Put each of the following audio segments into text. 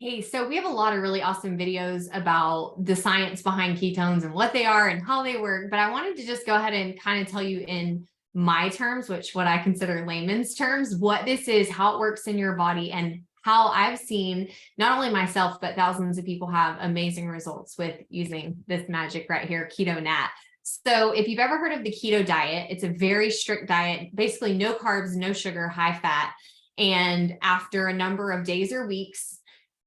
Hey, so we have a lot of really awesome videos about the science behind ketones and what they are and how they work, but I wanted to just go ahead and kind of tell you in my terms, which what I consider layman's terms, what this is, how it works in your body, and how I've seen not only myself, but thousands of people have amazing results with using this magic right here, Keto Nat. So if you've ever heard of the keto diet, it's a very strict diet, basically no carbs, no sugar, high fat. And after a number of days or weeks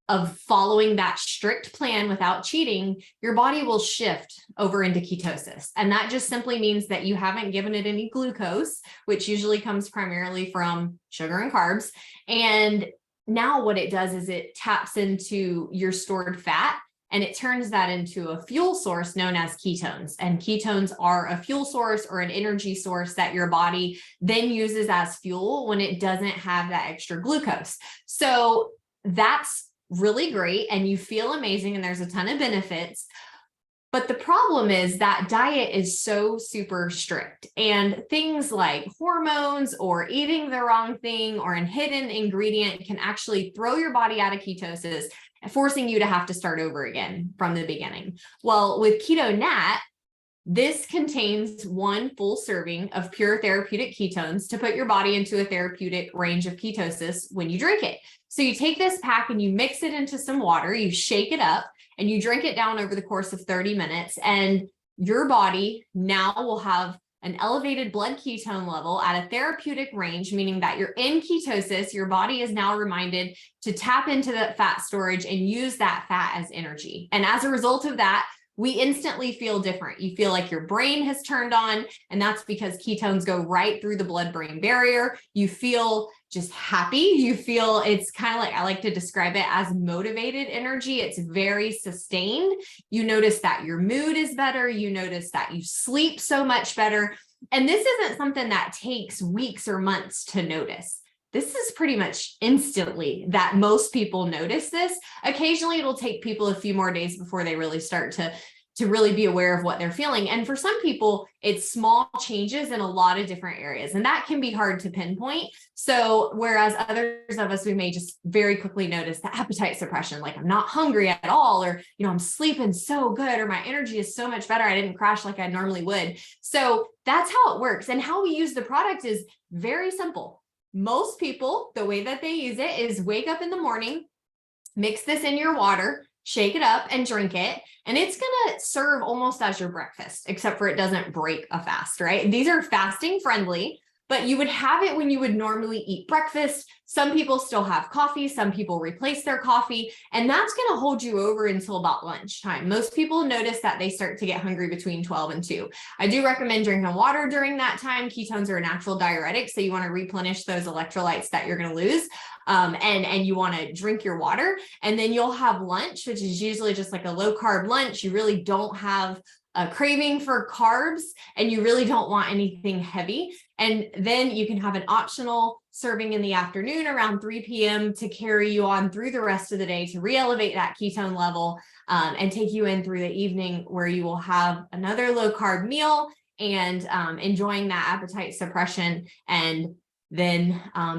of following that strict plan without cheating, your body will shift over into ketosis. And that just simply means that you haven't given it any glucose, which usually comes primarily from sugar and carbs. And now what it does is it taps into your stored fat and it turns that into a fuel source known as ketones. And ketones are a fuel source or an energy source that your body then uses as fuel when it doesn't have that extra glucose. So that's really great and you feel amazing and there's a ton of benefits. But the problem is that diet is so super strict, and things like hormones or eating the wrong thing or a hidden ingredient can actually throw your body out of ketosis, forcing you to have to start over again from the beginning. Well, with Keto Nat, this contains one full serving of pure therapeutic ketones to put your body into a therapeutic range of ketosis when you drink it. So you take this pack and you mix it into some water, you shake it up, and you drink it down over the course of 30 minutes. And your body now will have an elevated blood ketone level at a therapeutic range, meaning that you're in ketosis. Your body is now reminded to tap into that fat storage and use that fat as energy. And as a result of that, we instantly feel different. You feel like your brain has turned on, and that's because ketones go right through the blood-brain barrier. You feel just happy. You feel, it's kind of like, I like to describe it as motivated energy. It's very sustained. You notice that your mood is better. You notice that you sleep so much better. And this isn't something that takes weeks or months to notice. This is pretty much instantly that most people notice this. Occasionally, it'll take people a few more days before they really start to really be aware of what they're feeling. And for some people, it's small changes in a lot of different areas, and that can be hard to pinpoint. So whereas others of us, we may just very quickly notice the appetite suppression, like I'm not hungry at all, or, I'm sleeping so good, or my energy is so much better. I didn't crash like I normally would. So that's how it works. And how we use the product is very simple. Most people, the way that they use it is wake up in the morning, mix this in your water, shake it up and drink it. And it's going to serve almost as your breakfast, except for it doesn't break a fast, right? These are fasting friendly, but you would have it when you would normally eat breakfast. Some people still have coffee. Some people replace their coffee, and that's going to hold you over until about lunchtime. Most people notice that they start to get hungry between 12 and 2. I do recommend drinking water during that time. Ketones are a natural diuretic, so you want to replenish those electrolytes that you're going to lose. And you want to drink your water, and then you'll have lunch, which is usually just like a low carb lunch. You really don't have a craving for carbs, and you really don't want anything heavy. And then you can have an optional serving in the afternoon around 3 p.m. to carry you on through the rest of the day to re-elevate that ketone level, and take you in through the evening, where you will have another low carb meal and enjoying that appetite suppression, and then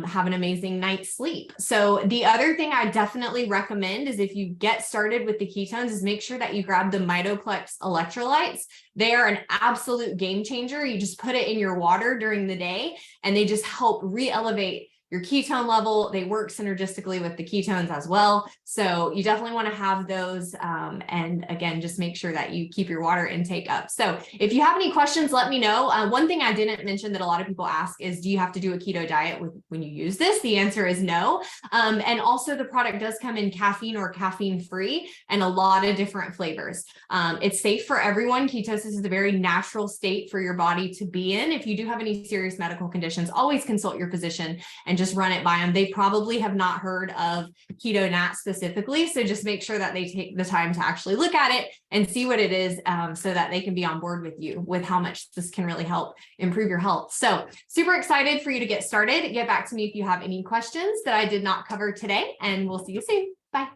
have an amazing night's sleep. So the other thing I definitely recommend is, if you get started with the ketones, is make sure that you grab the Mitoplex electrolytes. They are an absolute game changer. You just put it in your water during the day, and they just help re-elevate your ketone level. They work synergistically with the ketones as well. So you definitely want to have those. And again, just make sure that you keep your water intake up. So if you have any questions, let me know. One thing I didn't mention that a lot of people ask is, do you have to do a keto diet when you use this? The answer is no. And also the product does come in caffeine or caffeine free and a lot of different flavors. It's safe for everyone. Ketosis is a very natural state for your body to be in. If you do have any serious medical conditions, always consult your physician and just run it by them. They probably have not heard of Keto Nat specifically. So just make sure that they take the time to actually look at it and see what it is, so that they can be on board with you with how much this can really help improve your health. So super excited for you to get started. Get back to me if you have any questions that I did not cover today, and we'll see you soon. Bye.